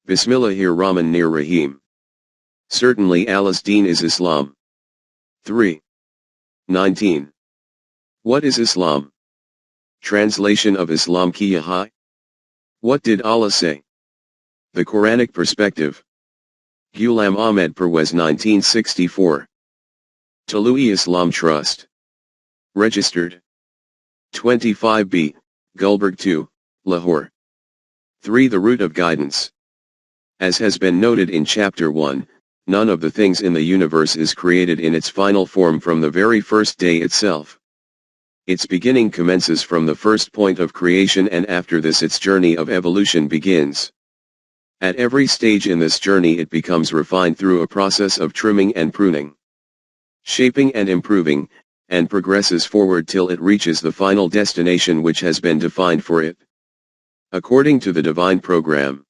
Bismillahir-Rahmanir-Rahim. Certainly Allah's deen is Islam. 3. 19. What is Islam? Translation of Islam ki Yahai? What did Allah say? The Quranic perspective. Ghulam Ahmed Parwez 1964. Talui Islam Trust. Registered. 25B, Gulberg 2, Lahore. 3. The root of guidance. As has been noted in Chapter 1, none of the things in the universe is created in its final form from the very first day itself. Its beginning commences from the first point of creation, and after this its journey of evolution begins. At every stage in this journey it becomes refined through a process of trimming and pruning, shaping and improving, and progresses forward till it reaches the final destination which has been defined for it. According to the divine program,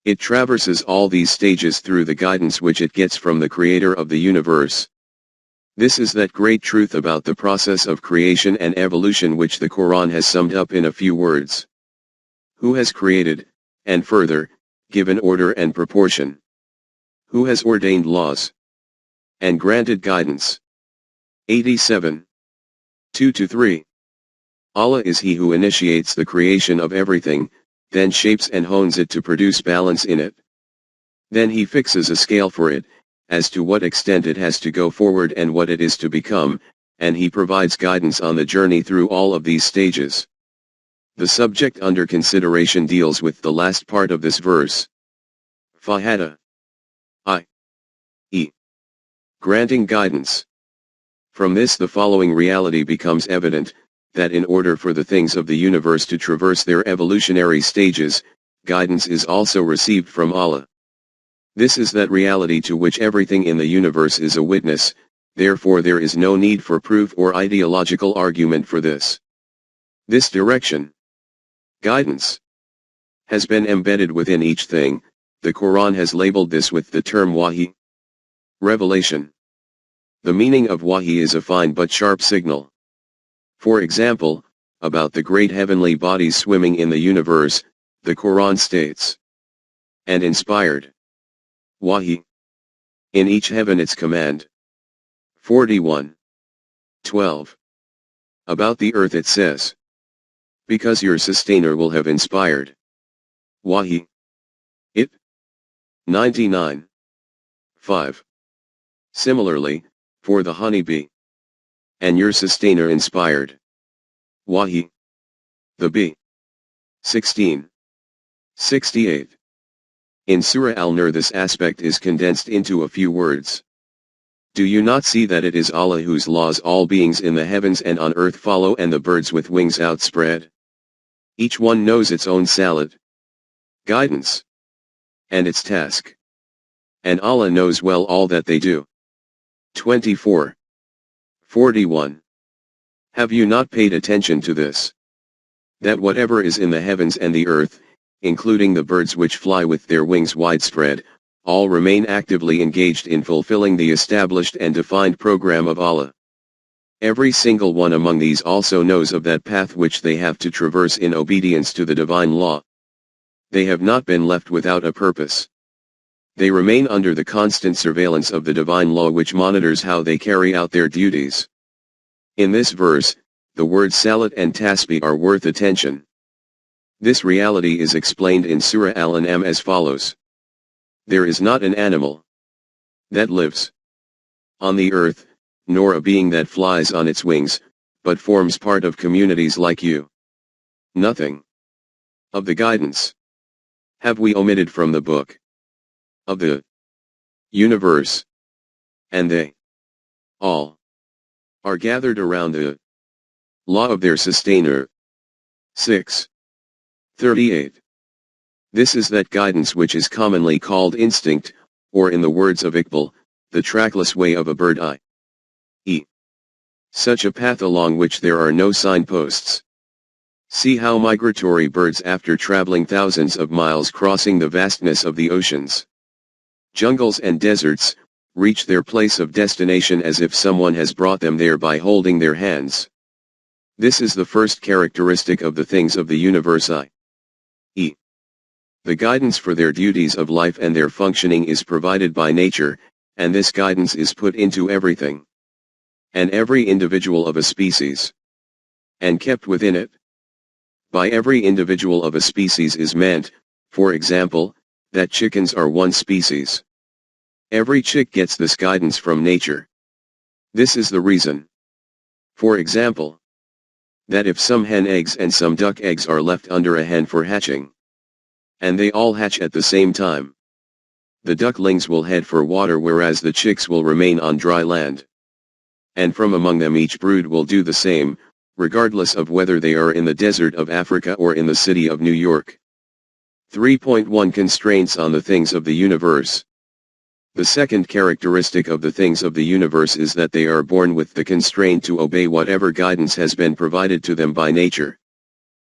it traverses all these stages through the guidance which it gets from the Creator of the universe. This is that great truth about the process of creation and evolution which the Quran has summed up in a few words. Who has created, and further, given order and proportion? Who has ordained laws, and granted guidance? 87. 2-3. Allah is He who initiates the creation of everything, then shapes and hones it to produce balance in it. Then He fixes a scale for it, as to what extent it has to go forward and what it is to become, and He provides guidance on the journey through all of these stages. The subject under consideration deals with the last part of this verse. Fahada. I.e. granting guidance. From this the following reality becomes evident, that in order for the things of the universe to traverse their evolutionary stages, guidance is also received from Allah. This is that reality to which everything in the universe is a witness, therefore there is no need for proof or ideological argument for this. This direction, guidance, has been embedded within each thing. The Quran has labeled this with the term wahi, revelation. The meaning of wahi is a fine but sharp signal. For example, about the great heavenly bodies swimming in the universe, the Quran states, and inspired wahi in each heaven its command. 41:12. About the earth it says, because your sustainer will have inspired wahi it. 99:5. Similarly, for the honeybee, and your sustainer inspired wahi the bee. 16:68. In Surah Al-Nur this aspect is condensed into a few words. Do you not see that it is Allah whose laws all beings in the heavens and on earth follow, and the birds with wings outspread? Each one knows its own salad, guidance, and its task. And Allah knows well all that they do. 24:41. Have you not paid attention to this? That whatever is in the heavens and the earth, including the birds which fly with their wings widespread, all remain actively engaged in fulfilling the established and defined program of Allah. Every single one among these also knows of that path which they have to traverse in obedience to the divine law. They have not been left without a purpose. They remain under the constant surveillance of the divine law which monitors how they carry out their duties. In this verse, the words salat and tasbih are worth attention. This reality is explained in Surah Al-An'am as follows. There is not an animal that lives on the earth, nor a being that flies on its wings, but forms part of communities like you. Nothing of the guidance have we omitted from the book of the universe, and they all are gathered around the law of their sustainer. 6:38. This is that guidance which is commonly called instinct, or in the words of Iqbal, the trackless way of a bird, i.e. such a path along which there are no signposts. See how migratory birds, after traveling thousands of miles crossing the vastness of the oceans, jungles and deserts, reach their place of destination as if someone has brought them there by holding their hands. This is the first characteristic of the things of the universe, i.e. The guidance for their duties of life and their functioning is provided by nature, and this guidance is put into everything and every individual of a species, and kept within it. By every individual of a species is meant, for example, that chickens are one species. Every chick gets this guidance from nature. This is the reason, for example, that if some hen eggs and some duck eggs are left under a hen for hatching, and they all hatch at the same time, the ducklings will head for water whereas the chicks will remain on dry land. And from among them each brood will do the same, regardless of whether they are in the desert of Africa or in the city of New York. 3.1 Constraints on the things of the universe. The second characteristic of the things of the universe is that they are born with the constraint to obey whatever guidance has been provided to them by nature.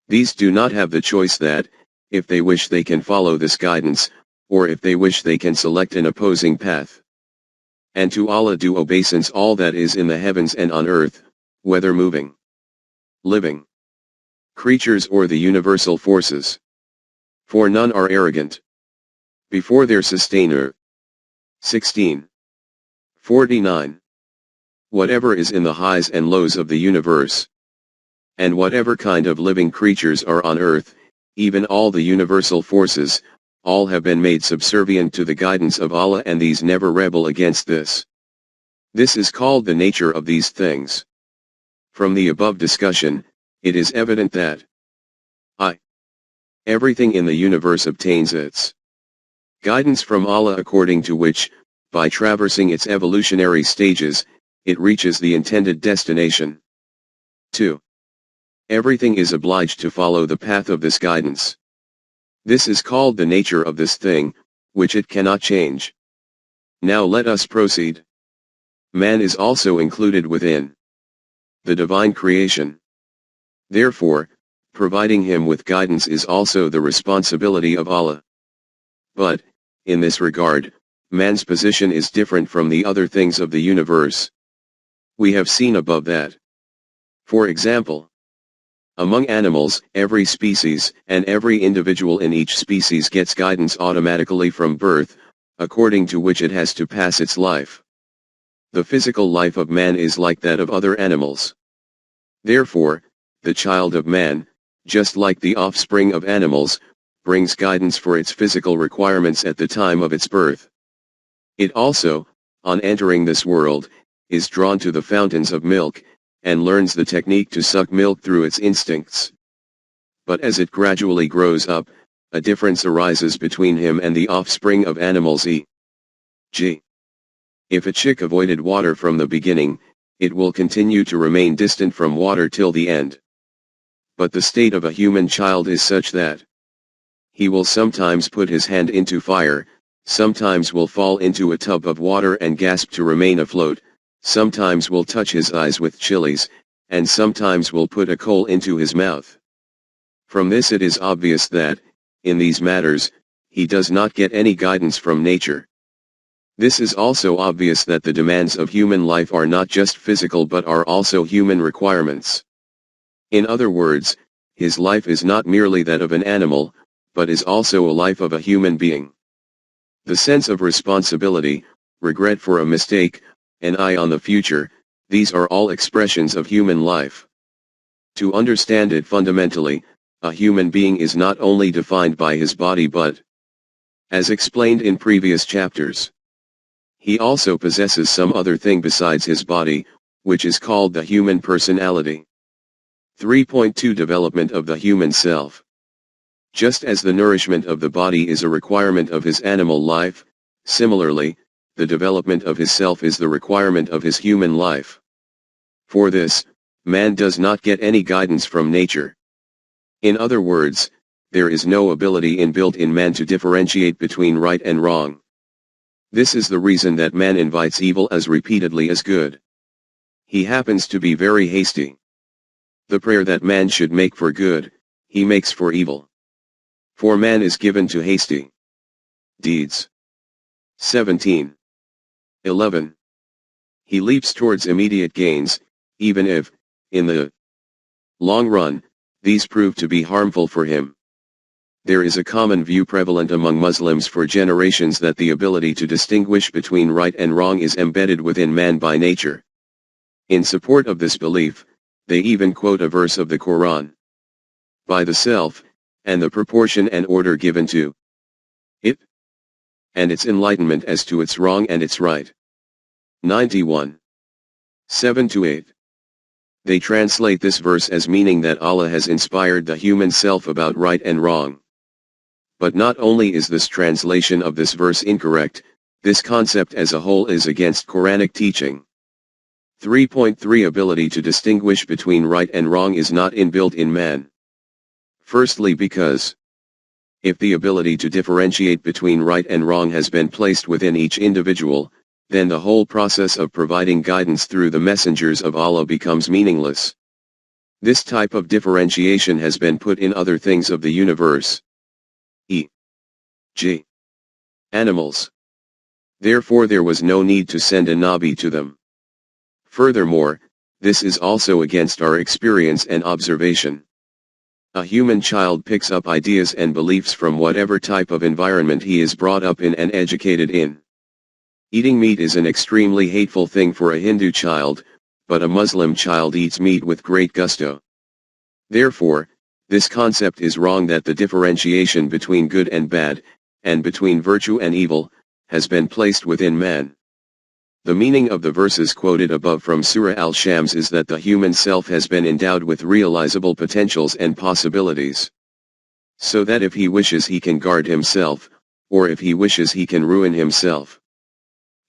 These do not have the choice that, if they wish they can follow this guidance, or if they wish they can select an opposing path. And to Allah do obeisance all that is in the heavens and on earth, whether moving, living creatures or the universal forces. For none are arrogant before their sustainer. 1649. Whatever is in the highs and lows of the universe, and whatever kind of living creatures are on earth, even all the universal forces, all have been made subservient to the guidance of Allah, and these never rebel against this. This is called the nature of these things. From the above discussion, it is evident that everything in the universe obtains its guidance from Allah, according to which, by traversing its evolutionary stages, it reaches the intended destination. 2. Everything is obliged to follow the path of this guidance. This is called the nature of this thing, which it cannot change. Now let us proceed. Man is also included within the divine creation. Therefore, providing him with guidance is also the responsibility of Allah. But, in this regard, man's position is different from the other things of the universe. We have seen above that, for example, among animals, every species and every individual in each species gets guidance automatically from birth, according to which it has to pass its life. The physical life of man is like that of other animals. Therefore, the child of man, just like the offspring of animals, brings guidance for its physical requirements at the time of its birth. It also, on entering this world, is drawn to the fountains of milk, and learns the technique to suck milk through its instincts. But as it gradually grows up, a difference arises between him and the offspring of animals, e.g. if a chick avoided water from the beginning, it will continue to remain distant from water till the end. But the state of a human child is such that he will sometimes put his hand into fire, sometimes will fall into a tub of water and gasp to remain afloat, sometimes will touch his eyes with chilies, and sometimes will put a coal into his mouth. From this it is obvious that, in these matters, he does not get any guidance from nature. This is also obvious that the demands of human life are not just physical but are also human requirements. In other words, his life is not merely that of an animal, but is also a life of a human being. The sense of responsibility, regret for a mistake, an eye on the future, these are all expressions of human life. To understand it fundamentally, a human being is not only defined by his body but, as explained in previous chapters, he also possesses some other thing besides his body, which is called the human personality. 3.2 Development of the human self. Just as the nourishment of the body is a requirement of his animal life, similarly, the development of his self is the requirement of his human life. For this, man does not get any guidance from nature. In other words, there is no ability inbuilt in man to differentiate between right and wrong. This is the reason that man invites evil as repeatedly as good. He happens to be very hasty. The prayer that man should make for good, he makes for evil. For man is given to hasty deeds. 17. 11. He leaps towards immediate gains, even if, in the long run, these prove to be harmful for him. There is a common view prevalent among Muslims for generations that the ability to distinguish between right and wrong is embedded within man by nature. In support of this belief, they even quote a verse of the Quran. By the self, and the proportion and order given to it, and its enlightenment as to its wrong and its right. 91. 7-8. They translate this verse as meaning that Allah has inspired the human self about right and wrong. But not only is this translation of this verse incorrect, this concept as a whole is against Quranic teaching. 3.3 Ability to distinguish between right and wrong is not inbuilt in man. Firstly because, if the ability to differentiate between right and wrong has been placed within each individual, then the whole process of providing guidance through the messengers of Allah becomes meaningless. This type of differentiation has been put in other things of the universe, e.g., animals. Therefore there was no need to send a Nabi to them. Furthermore, this is also against our experience and observation. A human child picks up ideas and beliefs from whatever type of environment he is brought up in and educated in. Eating meat is an extremely hateful thing for a Hindu child, but a Muslim child eats meat with great gusto. Therefore, this concept is wrong that the differentiation between good and bad, and between virtue and evil, has been placed within man. The meaning of the verses quoted above from Surah Al-Shams is that the human self has been endowed with realizable potentials and possibilities. So that if he wishes he can guard himself, or if he wishes he can ruin himself.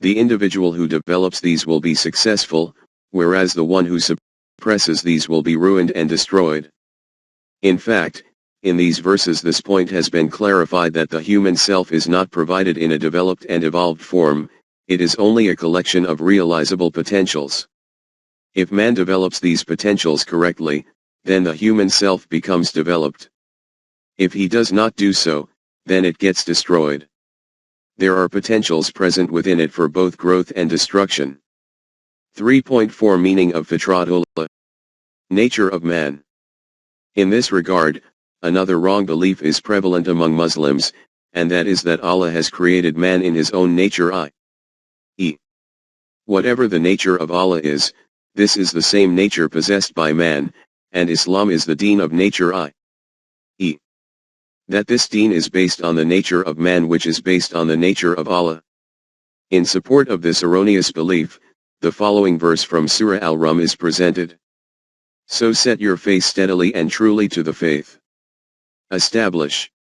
The individual who develops these will be successful, whereas the one who suppresses these will be ruined and destroyed. In fact, in these verses this point has been clarified that the human self is not provided in a developed and evolved form, it is only a collection of realizable potentials. If man develops these potentials correctly, then the human self becomes developed. If he does not do so, then it gets destroyed. There are potentials present within it for both growth and destruction. 3.4 Meaning of Fitratullah. Nature of man. In this regard, another wrong belief is prevalent among Muslims, and that is that Allah has created man in his own nature i.e. whatever the nature of Allah is, this is the same nature possessed by man, and Islam is the deen of nature i.e. that this deen is based on the nature of man which is based on the nature of Allah. In support of this erroneous belief, the following verse from Surah Al-Rum is presented. So set your face steadily and truly to the faith. Establish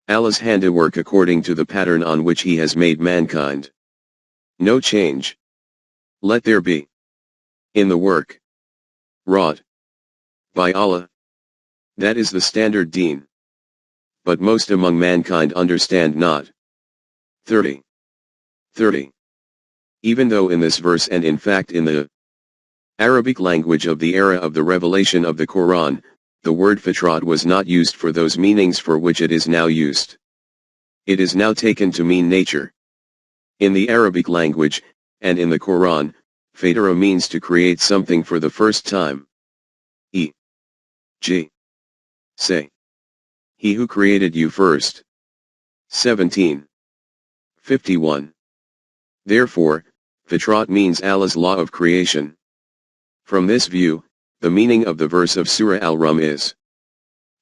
Allah's handiwork according to the pattern on which He has made mankind. No change. Let there be in the work wrought by Allah. That is the standard deen. But most among mankind understand not. 30. Even though in this verse and in fact in the Arabic language of the era of the revelation of the Quran, the word fitrat was not used for those meanings for which it is now used. It is now taken to mean nature. In the Arabic language, and in the Quran, fitra means to create something for the first time. E.g. say, He who created you first. 17:51. Therefore, fitrat means Allah's law of creation. From this view, the meaning of the verse of Surah Al-Rum is,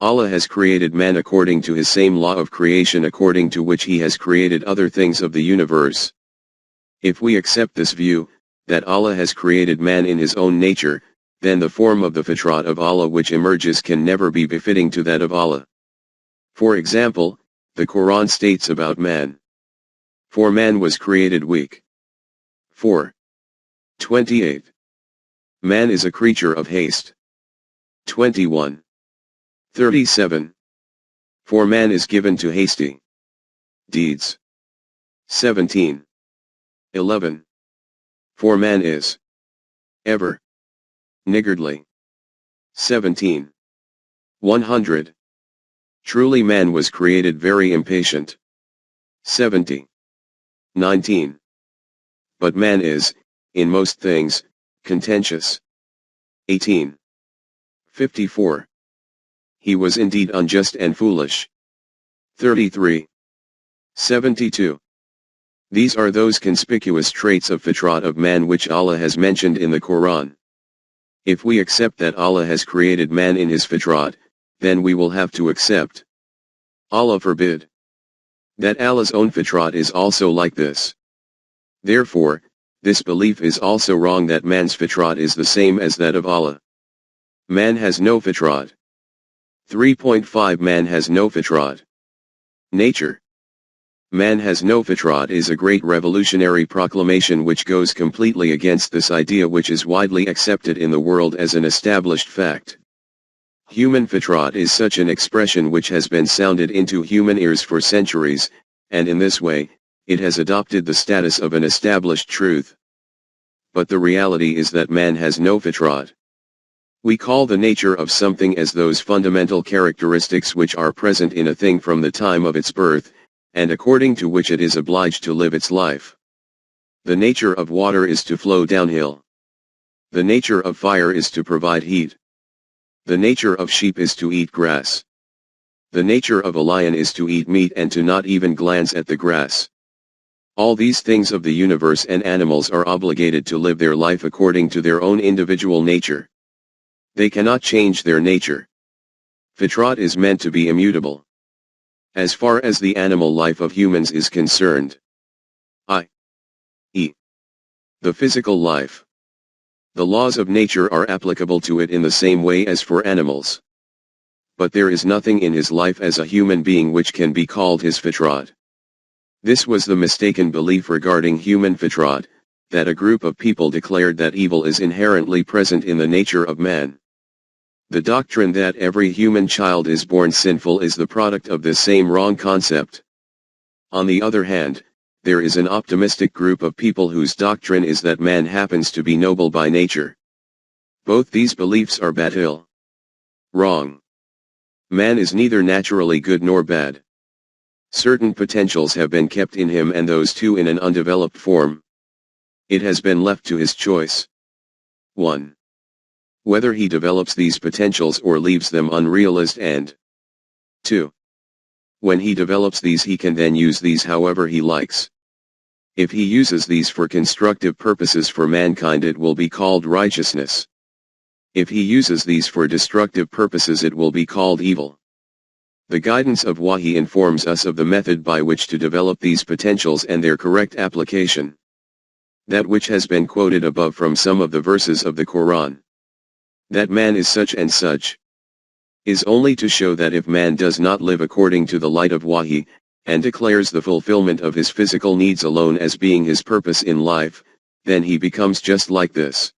Allah has created man according to his same law of creation according to which he has created other things of the universe. If we accept this view, that Allah has created man in his own nature, then the form of the fitrat of Allah which emerges can never be befitting to that of Allah. For example, the Quran states about man. For man was created weak. 4:28. Man is a creature of haste. 21:37. For man is given to hasty deeds. 17:11. For man is ever niggardly. 17:100. Truly man was created very impatient. 70:19. But man is, in most things, contentious. 18:54. He was indeed unjust and foolish. 33. 72. These are those conspicuous traits of fitrat of man which Allah has mentioned in the Quran. If we accept that Allah has created man in his fitrat, then we will have to accept, Allah forbid, that Allah's own fitrat is also like this. Therefore, this belief is also wrong that man's fitrat is the same as that of Allah. Man has no fitrat. 3.5 Man has no fitrat. Nature. Man has no fitrat is a great revolutionary proclamation which goes completely against this idea which is widely accepted in the world as an established fact. Human fitrat is such an expression which has been sounded into human ears for centuries, and in this way, it has adopted the status of an established truth. But the reality is that man has no fitrat. We call the nature of something as those fundamental characteristics which are present in a thing from the time of its birth, and according to which it is obliged to live its life. The nature of water is to flow downhill. The nature of fire is to provide heat. The nature of sheep is to eat grass. The nature of a lion is to eat meat and to not even glance at the grass. All these things of the universe and animals are obligated to live their life according to their own individual nature. They cannot change their nature. Fitrat is meant to be immutable. As far as the animal life of humans is concerned, i.e., the physical life, the laws of nature are applicable to it in the same way as for animals. But there is nothing in his life as a human being which can be called his fitrat. This was the mistaken belief regarding human fitrat, that a group of people declared that evil is inherently present in the nature of man. The doctrine that every human child is born sinful is the product of this same wrong concept. On the other hand, there is an optimistic group of people whose doctrine is that man happens to be noble by nature. Both these beliefs are batil. Wrong. Man is neither naturally good nor bad. Certain potentials have been kept in him and those too in an undeveloped form. It has been left to his choice. 1. Whether he develops these potentials or leaves them unrealized, and 2. When he develops these he can then use these however he likes. If he uses these for constructive purposes for mankind it will be called righteousness. If he uses these for destructive purposes it will be called evil. The guidance of Wahi informs us of the method by which to develop these potentials and their correct application. That which has been quoted above from some of the verses of the Quran, that man is such and such, is only to show that if man does not live according to the light of Wahi, and declares the fulfillment of his physical needs alone as being his purpose in life, then he becomes just like this.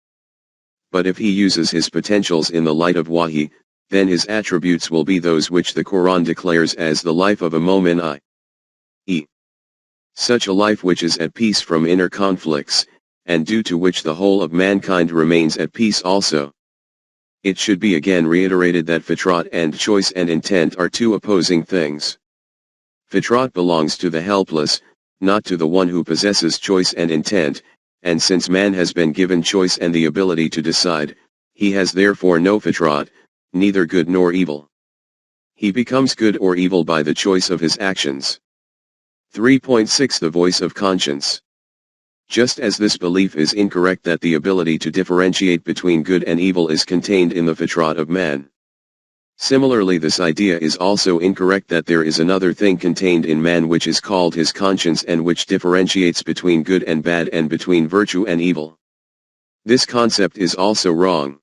But if he uses his potentials in the light of Wahi, then his attributes will be those which the Quran declares as the life of a mu'min, i.e., such a life which is at peace from inner conflicts, and due to which the whole of mankind remains at peace also. It should be again reiterated that fitrat and choice and intent are two opposing things. Fitrat belongs to the helpless, not to the one who possesses choice and intent, and since man has been given choice and the ability to decide, he has therefore no fitrat, neither good nor evil. He becomes good or evil by the choice of his actions. 3.6 The voice of conscience. Just as this belief is incorrect that the ability to differentiate between good and evil is contained in the fitrat of man. Similarly, this idea is also incorrect that there is another thing contained in man which is called his conscience and which differentiates between good and bad and between virtue and evil. This concept is also wrong.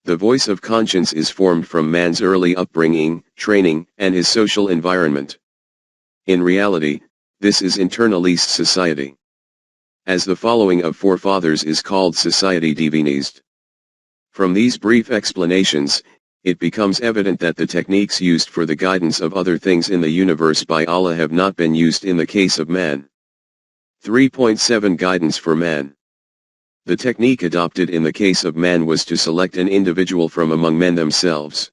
The voice of conscience is formed from man's early upbringing, training, and his social environment. In reality, this is internalist society. As the following of forefathers is called society divinized. From these brief explanations, it becomes evident that the techniques used for the guidance of other things in the universe by Allah have not been used in the case of man. 3.7 Guidance for man. The technique adopted in the case of man was to select an individual from among men themselves.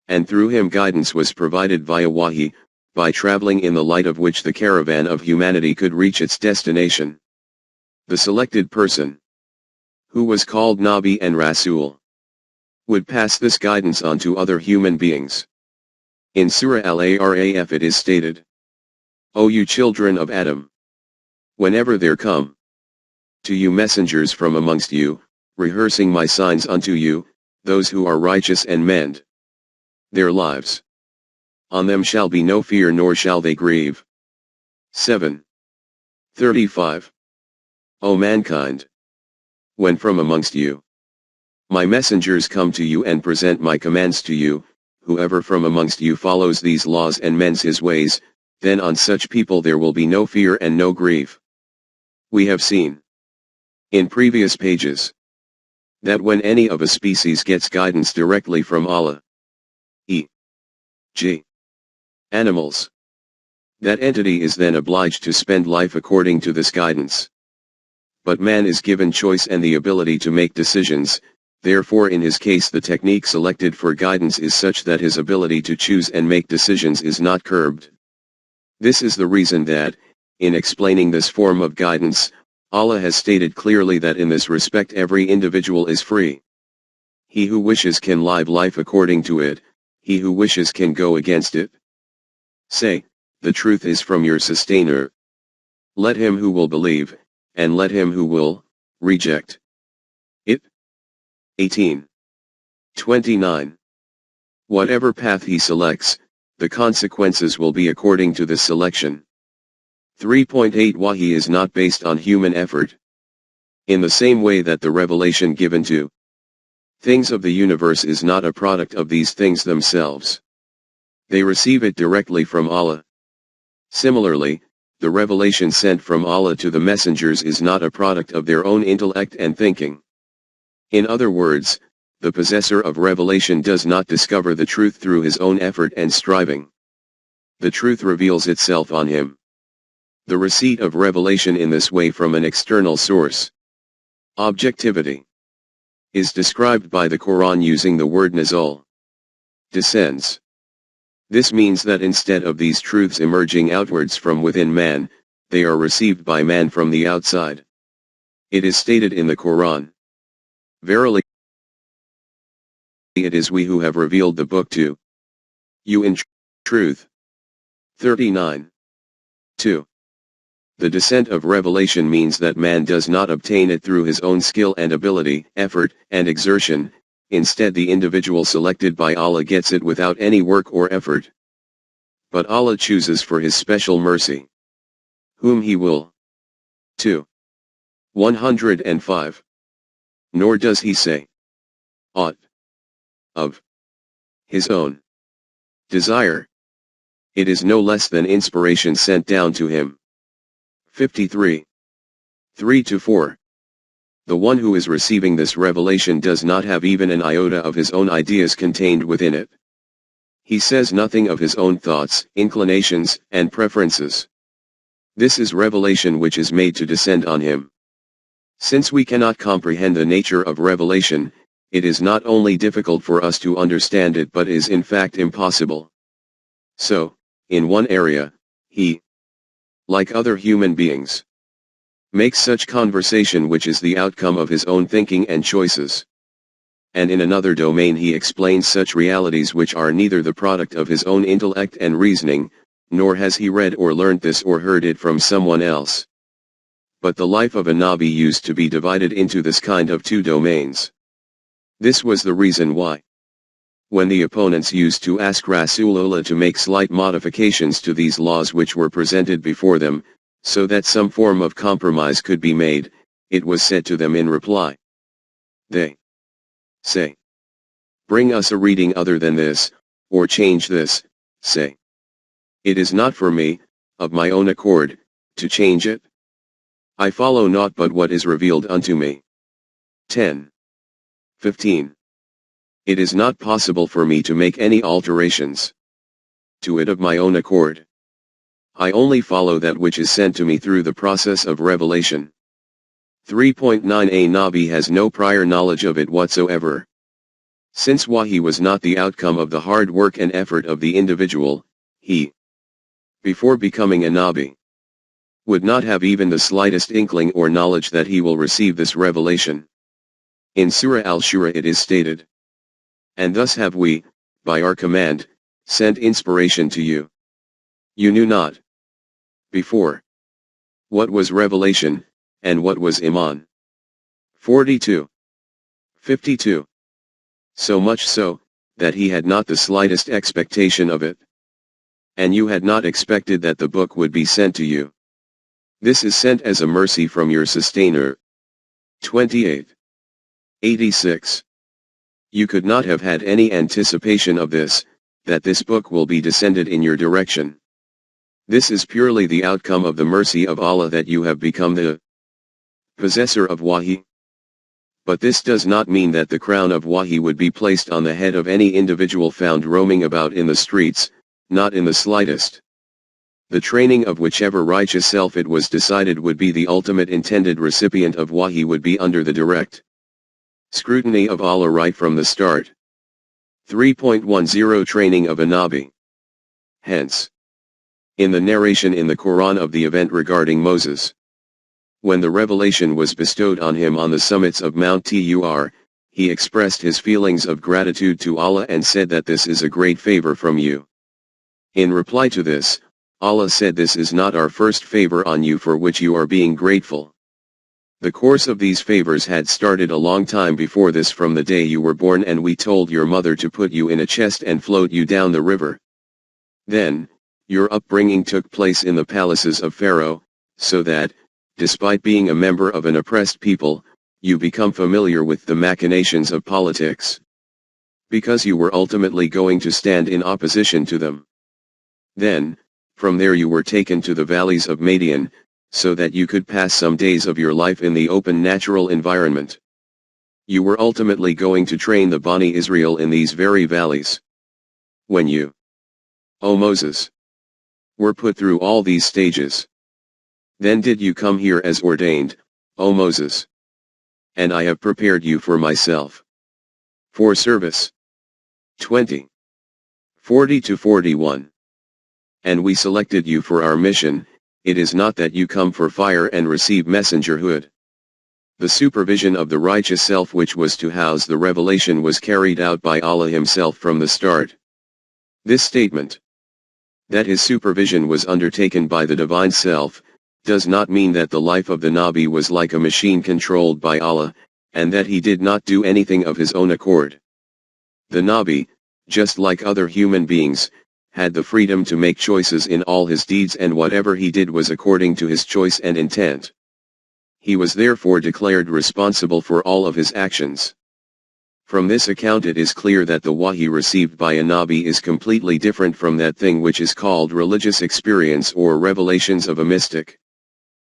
And through him guidance was provided via Wahi, by traveling in the light of which the caravan of humanity could reach its destination. The selected person, who was called Nabi and Rasul, would pass this guidance on to other human beings. In Surah Al-Araf it is stated, O you children of Adam! Whenever there come to you messengers from amongst you, rehearsing my signs unto you, those who are righteous and mend their lives, on them shall be no fear nor shall they grieve. 7:35. O mankind! When from amongst you my messengers come to you and present my commands to you, whoever from amongst you follows these laws and mends his ways, then on such people there will be no fear and no grief. We have seen in previous pages that when any of a species gets guidance directly from Allah, e.g., animals, that entity is then obliged to spend life according to this guidance. But man is given choice and the ability to make decisions, therefore in his case the technique selected for guidance is such that his ability to choose and make decisions is not curbed. This is the reason that, in explaining this form of guidance, Allah has stated clearly that in this respect every individual is free. He who wishes can live life according to it, he who wishes can go against it. Say, the truth is from your sustainer. Let him who will believe, and let him who will, reject it. 18:29. Whatever path he selects, the consequences will be according to this selection. 3.8 Wahi is not based on human effort. In the same way that the revelation given to things of the universe is not a product of these things themselves. They receive it directly from Allah. Similarly, the revelation sent from Allah to the messengers is not a product of their own intellect and thinking. In other words, the possessor of revelation does not discover the truth through his own effort and striving. The truth reveals itself on him. The receipt of revelation in this way from an external source, objectivity, is described by the Quran using the word nazal, descends. This means that instead of these truths emerging outwards from within man, they are received by man from the outside. It is stated in the Quran, verily, it is we who have revealed the book to you in truth. 39:2. The descent of revelation means that man does not obtain it through his own skill and ability, effort, and exertion. Instead the individual selected by Allah gets it without any work or effort. But Allah chooses for his special mercy whom he will. 2. 105. Nor does he say aught of his own desire. It is no less than inspiration sent down to him. 53. 3-4. The one who is receiving this revelation does not have even an iota of his own ideas contained within it. He says nothing of his own thoughts, inclinations, and preferences. This is revelation which is made to descend on him. Since we cannot comprehend the nature of revelation, it is not only difficult for us to understand it but is in fact impossible. So, in one area, he, like other human beings, makes such conversation which is the outcome of his own thinking and choices. And in another domain he explains such realities which are neither the product of his own intellect and reasoning, nor has he read or learnt this or heard it from someone else. But the life of a Nabi used to be divided into this kind of two domains. This was the reason why, when the opponents used to ask Rasulullah to make slight modifications to these laws which were presented before them, so that some form of compromise could be made, it was said to them in reply. They say, bring us a reading other than this, or change this. Say, it is not for me, of my own accord, to change it. I follow naught but what is revealed unto me. 10:15. It is not possible for me to make any alterations to it of my own accord. I only follow that which is sent to me through the process of revelation. 3.9 A Nabi has no prior knowledge of it whatsoever. Since Wahi was not the outcome of the hard work and effort of the individual, he, before becoming a Nabi, would not have even the slightest inkling or knowledge that he will receive this revelation. In Surah Al-Shura it is stated, and thus have we, by our command, sent inspiration to you. You knew not before what was revelation, and what was Iman. 42. 52. So much so, that he had not the slightest expectation of it. And you had not expected that the book would be sent to you. This is sent as a mercy from your sustainer. 28. 86. You could not have had any anticipation of this, that this book will be descended in your direction. This is purely the outcome of the mercy of Allah that you have become the possessor of Wahi. But this does not mean that the crown of Wahi would be placed on the head of any individual found roaming about in the streets, not in the slightest. The training of whichever righteous self it was decided would be the ultimate intended recipient of Wahi would be under the direct scrutiny of Allah right from the start. 3.10 Training of a Nabi. Hence, in the narration in the Quran of the event regarding Moses, when the revelation was bestowed on him on the summits of Mount Tur, he expressed his feelings of gratitude to Allah and said that this is a great favor from you. In reply to this, Allah said, this is not our first favor on you for which you are being grateful. The course of these favors had started a long time before this, from the day you were born, and we told your mother to put you in a chest and float you down the river. Then, your upbringing took place in the palaces of Pharaoh, so that, despite being a member of an oppressed people, you become familiar with the machinations of politics. Because you were ultimately going to stand in opposition to them. Then, from there you were taken to the valleys of Madian, so that you could pass some days of your life in the open natural environment. You were ultimately going to train the Bani Israel in these very valleys. When you, O Moses, were put through all these stages, then did you come here as ordained, O Moses. And I have prepared you for myself, for service. 20. 40-41. And we selected you for our mission. It is not that you come for fire and receive messengerhood. The supervision of the righteous self which was to house the revelation was carried out by Allah himself from the start. This statement, that his supervision was undertaken by the divine self, does not mean that the life of the Nabi was like a machine controlled by Allah, and that he did not do anything of his own accord. The Nabi, just like other human beings, had the freedom to make choices in all his deeds, and whatever he did was according to his choice and intent. He was therefore declared responsible for all of his actions. From this account it is clear that the Wahi received by a Nabi is completely different from that thing which is called religious experience or revelations of a mystic.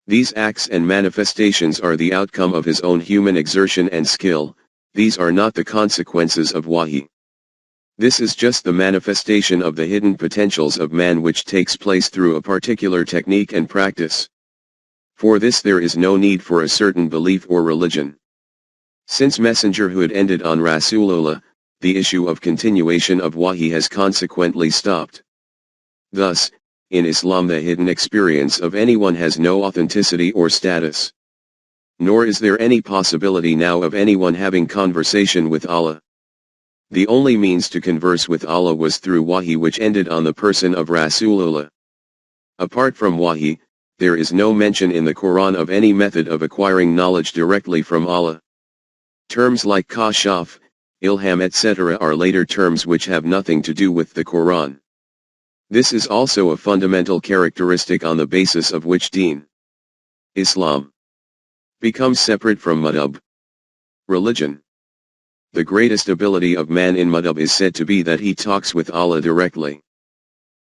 These acts and manifestations are the outcome of his own human exertion and skill. These are not the consequences of Wahi. This is just the manifestation of the hidden potentials of man, which takes place through a particular technique and practice. For this there is no need for a certain belief or religion. Since messengerhood ended on Rasulullah, the issue of continuation of Wahi has consequently stopped. Thus, in Islam the hidden experience of anyone has no authenticity or status. Nor is there any possibility now of anyone having conversation with Allah. The only means to converse with Allah was through Wahi, which ended on the person of Rasulullah. Apart from Wahi, there is no mention in the Quran of any method of acquiring knowledge directly from Allah. Terms like Kashaf, Ilham etc. are later terms which have nothing to do with the Quran. This is also a fundamental characteristic on the basis of which Deen, Islam, becomes separate from madhab, religion. The greatest ability of man in madhab is said to be that he talks with Allah directly.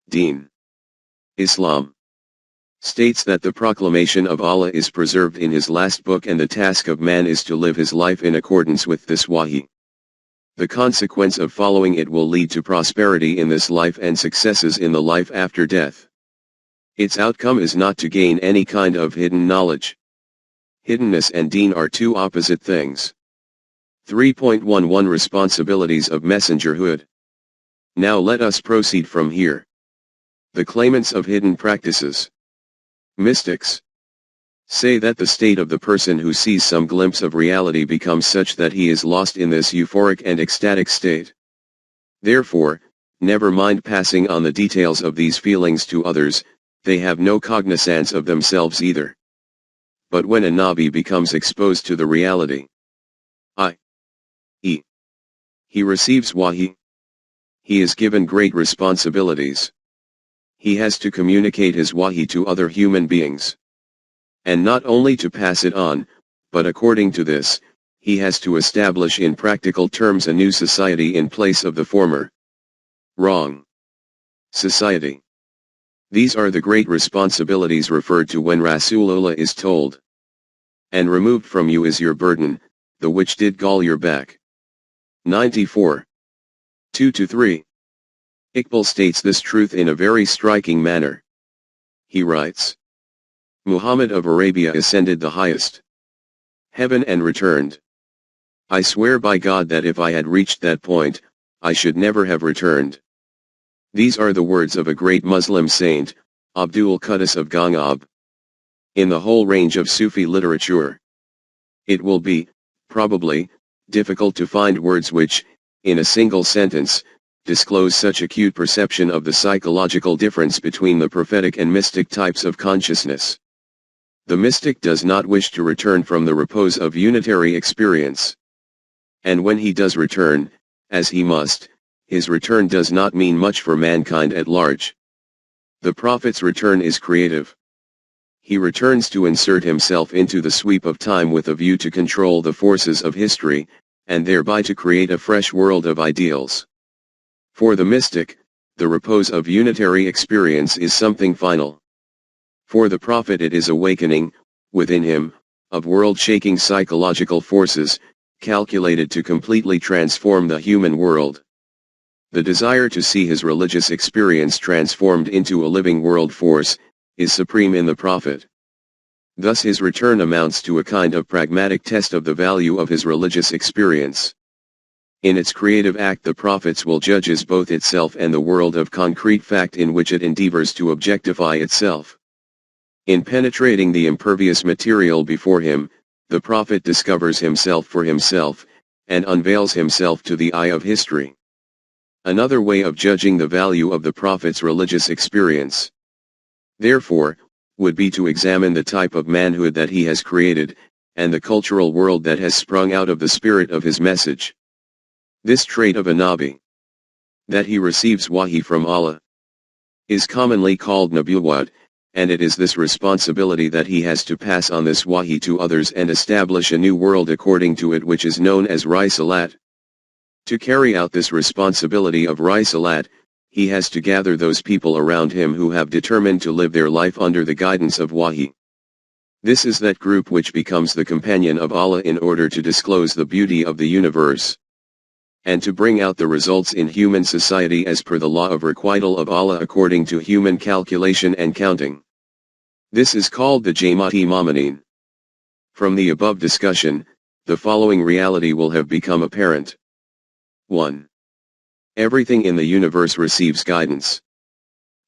Deen, Islam, states that the proclamation of Allah is preserved in his last book, and the task of man is to live his life in accordance with this Wahi. The consequence of following it will lead to prosperity in this life and successes in the life after death. Its outcome is not to gain any kind of hidden knowledge. Hiddenness and deen are two opposite things. 3.11 Responsibilities of messengerhood. Now let us proceed from here. The claimants of hidden practices, mystics, say that the state of the person who sees some glimpse of reality becomes such that he is lost in this euphoric and ecstatic state. Therefore, Never mind passing on the details of these feelings to others, they have no cognizance of themselves either. But when a Nabi becomes exposed to the reality, i.e., he receives wahi, he is given great responsibilities. He has to communicate his wahi to other human beings. And not only to pass it on, but according to this, he has to establish in practical terms a new society in place of the former wrong society. These are the great responsibilities referred to when Rasulullah is told, "And removed from you is your burden, the which did gall your back." 94. 2-3. Iqbal states this truth in a very striking manner. He writes, Muhammad of Arabia ascended the highest heaven and returned. I swear by God that if I had reached that point, I should never have returned. These are the words of a great Muslim saint, Abdul Quddus of Gangab. In the whole range of Sufi literature, it will be, probably, difficult to find words which, in a single sentence, disclose such acute perception of the psychological difference between the prophetic and mystic types of consciousness. The mystic does not wish to return from the repose of unitary experience. And when he does return, as he must, his return does not mean much for mankind at large. The prophet's return is creative. He returns to insert himself into the sweep of time with a view to control the forces of history, and thereby to create a fresh world of ideals. For the mystic, the repose of unitary experience is something final. For the prophet it is awakening, within him, of world-shaking psychological forces, calculated to completely transform the human world. The desire to see his religious experience transformed into a living world force, is supreme in the prophet. Thus his return amounts to a kind of pragmatic test of the value of his religious experience. In its creative act the prophet's will judges both itself and the world of concrete fact in which it endeavors to objectify itself. In penetrating the impervious material before him, the prophet discovers himself for himself, and unveils himself to the eye of history. Another way of judging the value of the prophet's religious experience, therefore, would be to examine the type of manhood that he has created, and the cultural world that has sprung out of the spirit of his message. This trait of a Nabi, that he receives wahi from Allah, is commonly called Nabuwwat, and it is this responsibility that he has to pass on this wahi to others and establish a new world according to it, which is known as Risalat. To carry out this responsibility of Risalat, he has to gather those people around him who have determined to live their life under the guidance of wahi. This is that group which becomes the companion of Allah in order to disclose the beauty of the universe, and to bring out the results in human society as per the law of requital of Allah according to human calculation and counting. This is called the Jamaat-e-Mu'minin. From the above discussion, the following reality will have become apparent. 1. Everything in the universe receives guidance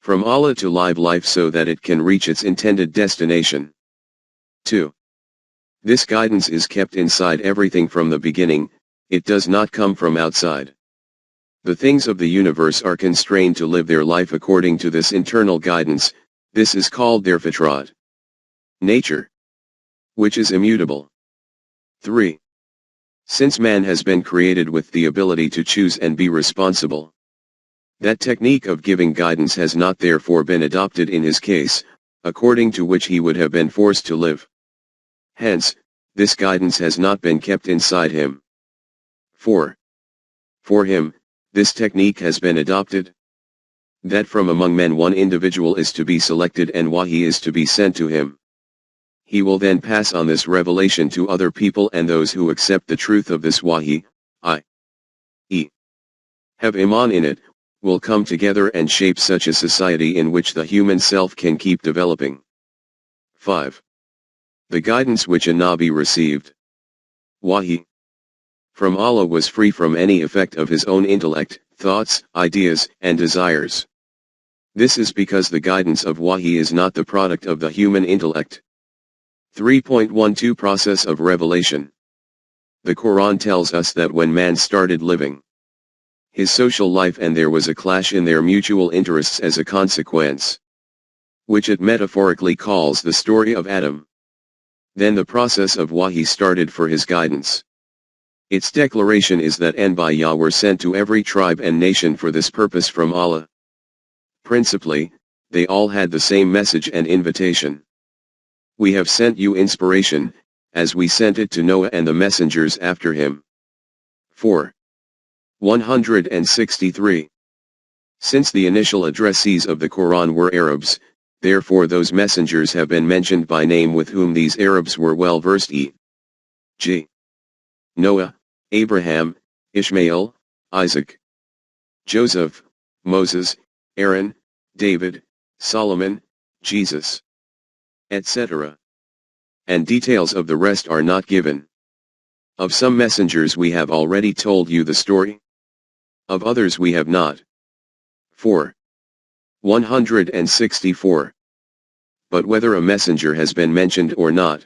from Allah to live life so that it can reach its intended destination. 2. This guidance is kept inside everything from the beginning, it does not come from outside. The things of the universe are constrained to live their life according to this internal guidance, this is called their fitrat, nature, which is immutable. 3. Since man has been created with the ability to choose and be responsible, that technique of giving guidance has not therefore been adopted in his case, according to which he would have been forced to live. Hence, this guidance has not been kept inside him. 4. For him, this technique has been adopted, that from among men one individual is to be selected and wahi is to be sent to him. He will then pass on this revelation to other people, and those who accept the truth of this wahi, i.e., have iman in it, will come together and shape such a society in which the human self can keep developing. 5. The guidance which a Nabi received, wahi, from Allah was free from any effect of his own intellect, thoughts, ideas, and desires. This is because the guidance of wahi is not the product of the human intellect. 3.12 Process of Revelation. The Quran tells us that when man started living, his social life, and there was a clash in their mutual interests as a consequence, which it metaphorically calls the story of Adam. Then the process of Wahi started for his guidance. Its declaration is that Anbiya were sent to every tribe and nation for this purpose from Allah. Principally, they all had the same message and invitation. We have sent you inspiration, as we sent it to Noah and the messengers after him. 4. 163. Since the initial addressees of the Quran were Arabs, therefore those messengers have been mentioned by name with whom these Arabs were well versed, e.g. Noah, Abraham, Ishmael, Isaac, Joseph, Moses, Aaron, David, Solomon, Jesus, etc. And details of the rest are not given. Of some messengers we have already told you the story. Of others we have not. 4. 164. But whether a messenger has been mentioned or not,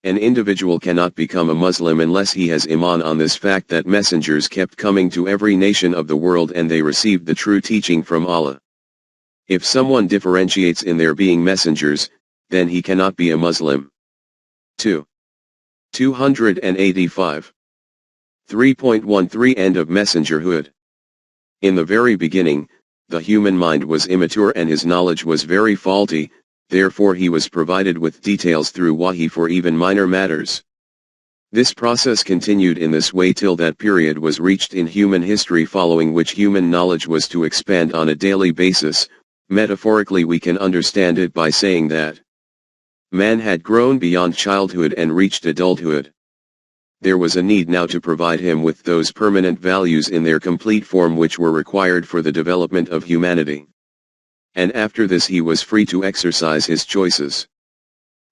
an individual cannot become a Muslim unless he has iman on this fact that messengers kept coming to every nation of the world and they received the true teaching from Allah. If someone differentiates in their being messengers, then he cannot be a Muslim. 2. 285. 3.13 End of messengerhood. In the very beginning, the human mind was immature and his knowledge was very faulty, therefore he was provided with details through Wahi for even minor matters. This process continued in this way till that period was reached in human history following which human knowledge was to expand on a daily basis. Metaphorically we can understand it by saying that man had grown beyond childhood and reached adulthood. There was a need now to provide him with those permanent values in their complete form which were required for the development of humanity. And after this he was free to exercise his choices,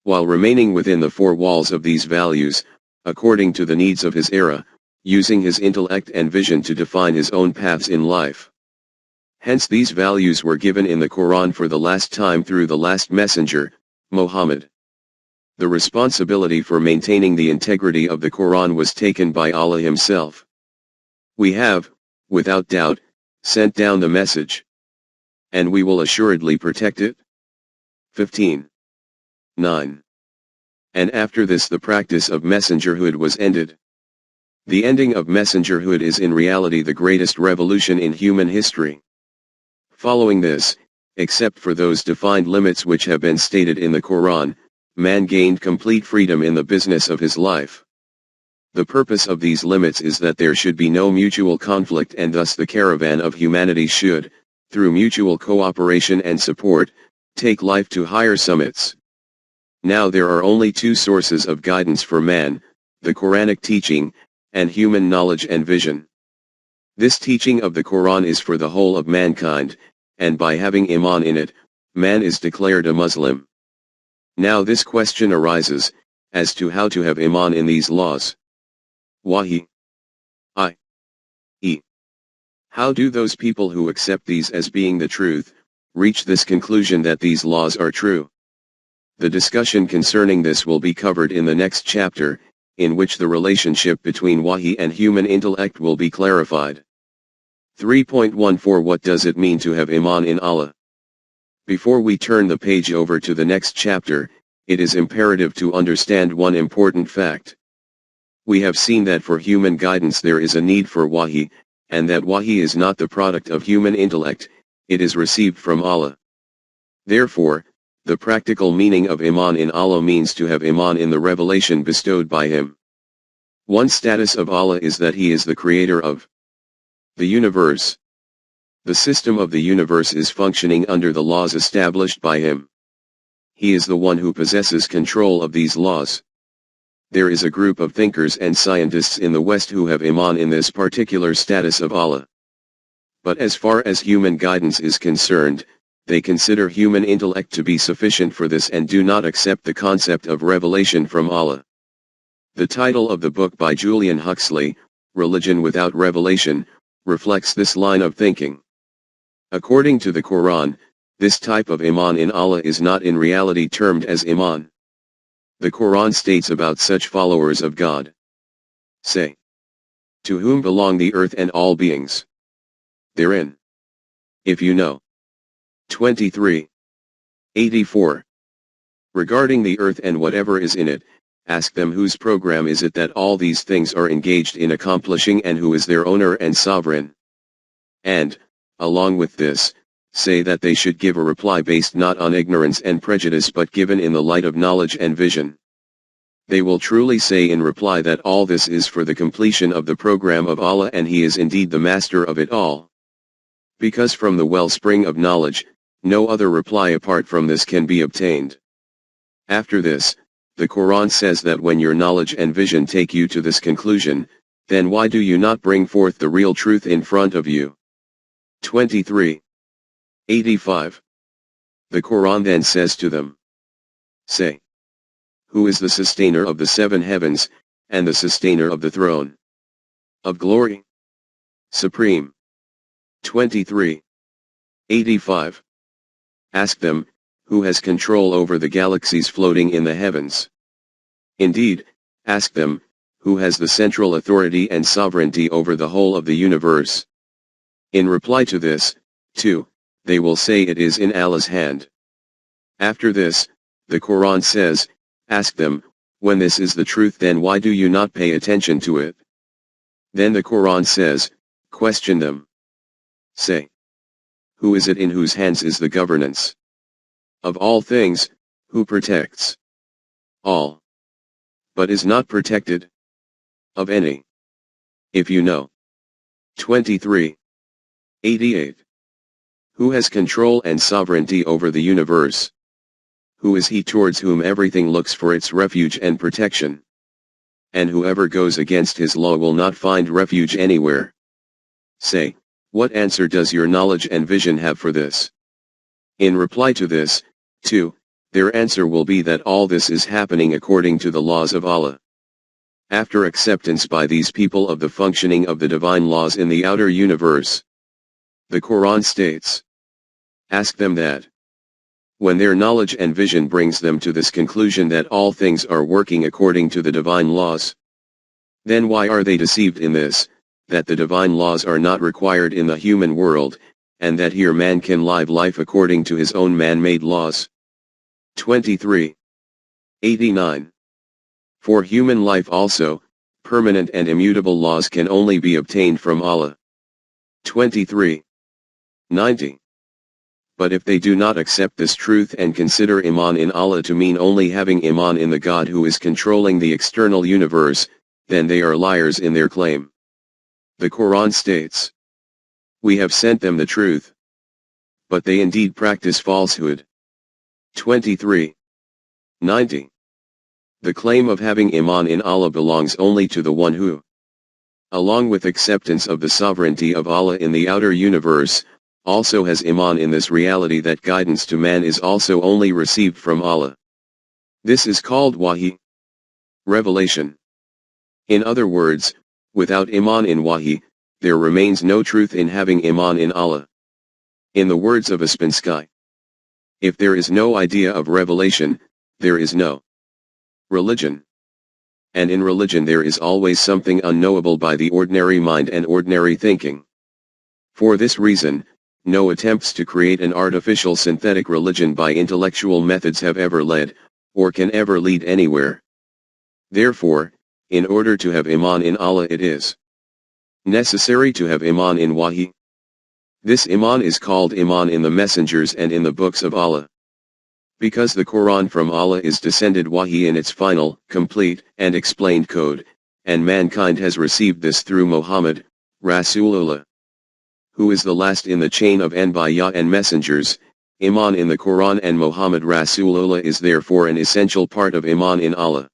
while remaining within the four walls of these values, according to the needs of his era, using his intellect and vision to define his own paths in life. Hence these values were given in the Quran for the last time through the last messenger, Muhammad. The responsibility for maintaining the integrity of the Quran was taken by Allah himself. We have, without doubt, sent down the message, and we will assuredly protect it. 15. 9. And after this the practice of messengerhood was ended. The ending of messengerhood is in reality the greatest revolution in human history. Following this, except for those defined limits which have been stated in the Quran, man gained complete freedom in the business of his life. The purpose of these limits is that there should be no mutual conflict and thus the caravan of humanity should, through mutual cooperation and support, take life to higher summits. Now there are only two sources of guidance for man, the Quranic teaching, and human knowledge and vision. This teaching of the Quran is for the whole of mankind, and by having iman in it, man is declared a Muslim. Now this question arises, as to how to have iman in these laws. Wahi. i.e. How do those people who accept these as being the truth, reach this conclusion that these laws are true? The discussion concerning this will be covered in the next chapter, in which the relationship between Wahi and human intellect will be clarified. 3.14 What does it mean to have iman in Allah? Before we turn the page over to the next chapter, it is imperative to understand one important fact. We have seen that for human guidance there is a need for Wahi, and that Wahi is not the product of human intellect, it is received from Allah. Therefore, the practical meaning of iman in Allah means to have iman in the revelation bestowed by Him. One status of Allah is that He is the creator of the universe. The system of the universe is functioning under the laws established by Him. He is the one who possesses control of these laws. There is a group of thinkers and scientists in the West who have iman in this particular status of Allah. But as far as human guidance is concerned, they consider human intellect to be sufficient for this and do not accept the concept of revelation from Allah. The title of the book by Julian Huxley, Religion Without Revelation, reflects this line of thinking. According to the Quran, this type of iman in Allah is not in reality termed as iman. The Quran states about such followers of God. Say, to whom belong the earth and all beings? therein. If you know. 23. 84. Regarding the earth and whatever is in it, ask them whose program is it that all these things are engaged in accomplishing and who is their owner and sovereign. And, along with this, say that they should give a reply based not on ignorance and prejudice but given in the light of knowledge and vision. They will truly say in reply that all this is for the completion of the program of Allah and He is indeed the master of it all. Because from the wellspring of knowledge, no other reply apart from this can be obtained. After this, the Quran says that when your knowledge and vision take you to this conclusion, then why do you not bring forth the real truth in front of you? 23. 85. The Quran then says to them, say, who is the sustainer of the seven heavens, and the sustainer of the throne of glory? Supreme. 23. 85. Ask them, who has control over the galaxies floating in the heavens? Indeed, ask them, who has the central authority and sovereignty over the whole of the universe? In reply to this, too, they will say it is in Allah's hand. After this, the Quran says, ask them, when this is the truth then why do you not pay attention to it? Then the Quran says, question them. Say, who is it in whose hands is the governance of all things, who protects all, but is not protected of any? If you know. 23. 88. Who has control and sovereignty over the universe? Who is he towards whom everything looks for its refuge and protection? And whoever goes against his law will not find refuge anywhere. Say, what answer does your knowledge and vision have for this? In reply to this, too, their answer will be that all this is happening according to the laws of Allah. After acceptance by these people of the functioning of the divine laws in the outer universe, the Quran states, ask them that. When their knowledge and vision brings them to this conclusion that all things are working according to the divine laws, then why are they deceived in this, that the divine laws are not required in the human world, and that here man can live life according to his own man-made laws? 23. 89. For human life also, permanent and immutable laws can only be obtained from Allah. 23. 90. But if they do not accept this truth and consider Iman in Allah to mean only having Iman in the God who is controlling the external universe, then they are liars in their claim. The Quran states, we have sent them the truth, but they indeed practice falsehood. 23. 90. The claim of having Iman in Allah belongs only to the one who, along with acceptance of the sovereignty of Allah in the outer universe, also has Iman in this reality that guidance to man is also only received from Allah. This is called Wahi, revelation. In other words, without Iman in Wahi, there remains no truth in having Iman in Allah. In the words of Uspensky, if there is no idea of revelation, there is no religion. And in religion there is always something unknowable by the ordinary mind and ordinary thinking. For this reason, no attempts to create an artificial synthetic religion by intellectual methods have ever led, or can ever lead anywhere. Therefore, in order to have Iman in Allah it is necessary to have Iman in Wahi. This Iman is called Iman in the messengers and in the books of Allah. Because the Quran from Allah is descended Wahi in its final, complete, and explained code, and mankind has received this through Muhammad, Rasulullah, who is the last in the chain of Anbiya and messengers. Iman in the Quran and Muhammad Rasulullah is therefore an essential part of Iman in Allah.